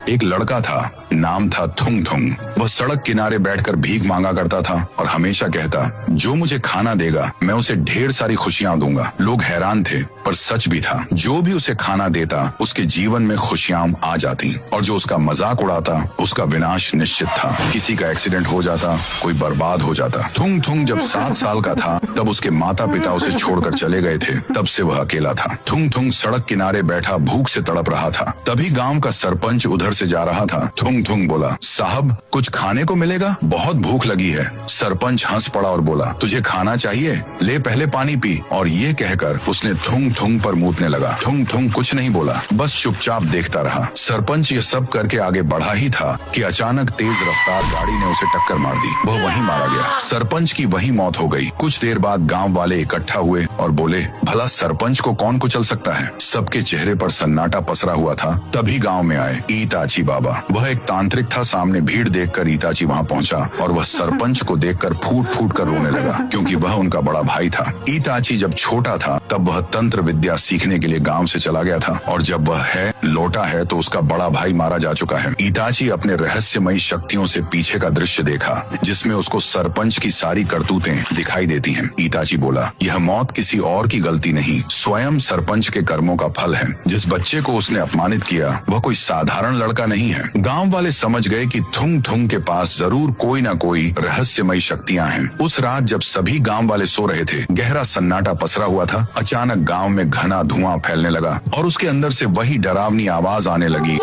एक लड़का था, नाम था थुंग थुंग। वह सड़क किनारे बैठकर भीख मांगा करता था और हमेशा कहता, जो मुझे खाना देगा मैं उसे ढेर सारी खुशियां दूंगा। लोग हैरान थे पर सच भी था। जो भी उसे खाना देता उसके जीवन में खुशियां आ जाती और जो उसका मजाक उड़ाता उसका विनाश निश्चित था। किसी का एक्सीडेंट हो जाता, कोई बर्बाद हो जाता। थुंग थुंग जब 7 साल का था तब उसके माता पिता उसे छोड़कर चले गए थे। तब से वह अकेला था। थुंग थुंग सड़क किनारे बैठा भूख से तड़प रहा था। तभी गांव का सरपंच उधर से जा रहा था। थुंग थुंग बोला, साहब कुछ खाने को मिलेगा, बहुत भूख लगी है। सरपंच हंस पड़ा और बोला, तुझे खाना चाहिए, ले पहले पानी पी। और ये कहकर उसने थुंग थुंग पर मूतने लगा। थुंग थुंग कुछ नहीं बोला, बस चुपचाप देखता रहा। सरपंच ये सब करके आगे बढ़ा ही था कि अचानक तेज रफ्तार गाड़ी ने उसे टक्कर मार दी। वह वहीं मारा गया। सरपंच की वहीं मौत हो गई। कुछ देर बाद गांव वाले इकट्ठा हुए और बोले, भला सरपंच को कौन कुचल सकता है। सबके चेहरे पर सन्नाटा पसरा हुआ था। तभी गांव में आए ईताची बाबा। वह एक तांत्रिक था। सामने भीड़ देखकर ईताची वहां पहुंचा और वह सरपंच को देखकर फूट फूट कर रोने लगा, क्योंकि वह उनका बड़ा भाई था। ईताची जब छोटा था तब वह तंत्र विद्या सीखने के लिए गांव से चला गया था और जब वह लौटा है तो उसका बड़ा भाई मारा जा चुका है। ईताची अपने रहस्यमयी शक्तियों से पीछे का दृश्य देखा जिसमें उसको सरपंच की सारी करतूतें दिखाई देती हैं। ईताची बोला, यह मौत किसी और की गलती नहीं, स्वयं सरपंच के कर्मों का फल है। जिस बच्चे को उसने अपमानित किया वह कोई साधारण लड़का नहीं है। गांव वाले समझ गए कि थुंग थुंग के पास जरूर कोई न कोई रहस्यमयी शक्तियां हैं। उस रात जब सभी गांव वाले सो रहे थे, गहरा सन्नाटा पसरा हुआ था। अचानक गांव में घना धुआं फैलने लगा और उसके अंदर से वही डरावनी आवाज आने लगी।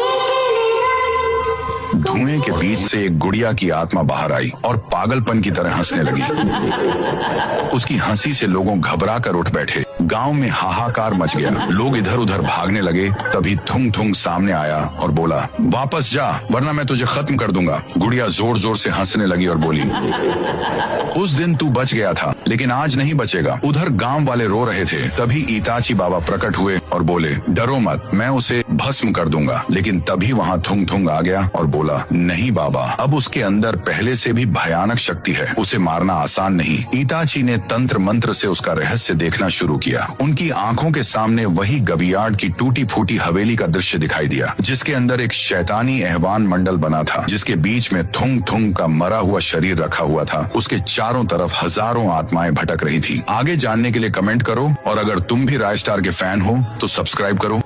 धुएं के बीच से एक गुड़िया की आत्मा बाहर आई और पागलपन की तरह हंसने लगी। उसकी हंसी से लोगों घबरा कर उठ बैठे। गांव में हाहाकार मच गया। लोग इधर उधर भागने लगे। तभी थुंग थुंग सामने आया और बोला, वापस जा वरना मैं तुझे खत्म कर दूंगा। गुड़िया जोर जोर से हंसने लगी और बोली, उस दिन तू बच गया था लेकिन आज नहीं बचेगा। उधर गांव वाले रो रहे थे। तभी ईताची बाबा प्रकट हुए और बोले, डरो मत, मैं उसे भस्म कर दूंगा। लेकिन तभी वहां थुंग थुंग आ गया और बोला, नहीं बाबा, अब उसके अंदर पहले से भी भयानक शक्ति है, उसे मारना आसान नहीं। ईताची ने तंत्र मंत्र से उसका रहस्य देखना शुरू किया। उनकी आंखों के सामने वही गबियाड की टूटी फूटी हवेली का दृश्य दिखाई दिया, जिसके अंदर एक शैतानी एहवान मंडल बना था, जिसके बीच में थुंग थुंग का मरा हुआ शरीर रखा हुआ था। उसके चारों तरफ हजारों आत्माएं भटक रही थी। आगे जानने के लिए कमेंट करो और अगर तुम भी राय स्टार के फैन हो तो सब्सक्राइब करो।